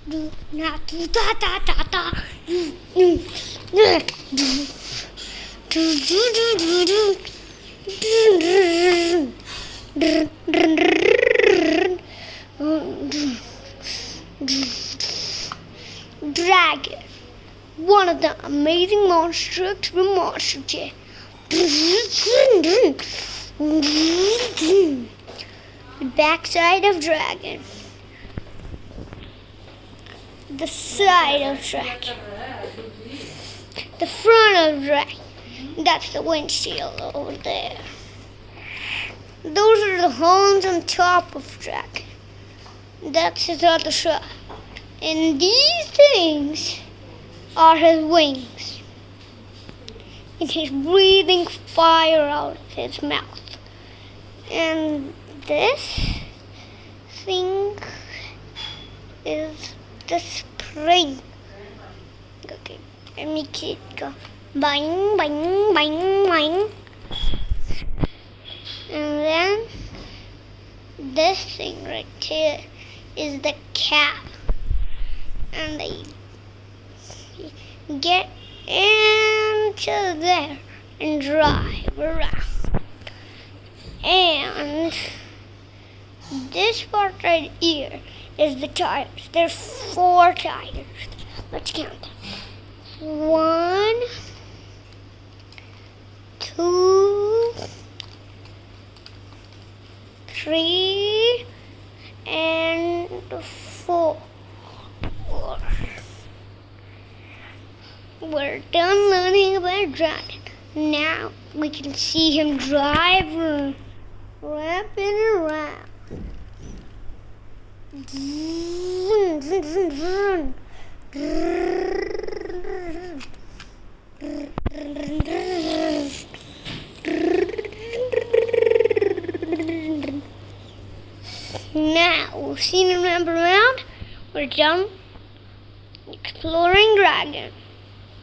Dragon, one of the amazing monsters from Monster Jam. The backside of dragon. The side of dragon. The front of dragon. That's the windshield over there. Those are the horns on top of dragon. That's his other side. And these things are his wings. And he's breathing fire out of his mouth. And this thing is the spring. Okay, let me keep going. Bang, bang, bang, bang. And then this thing right here is the cap. And they get into there and drive around. And this part right here is the tires. There's 4 tires. Let's count them. 1, 2, 3, and 4. We're done learning about dragon. Now we can see him drive wrapping around. Now we've seen him wrap around. We're done exploring dragon.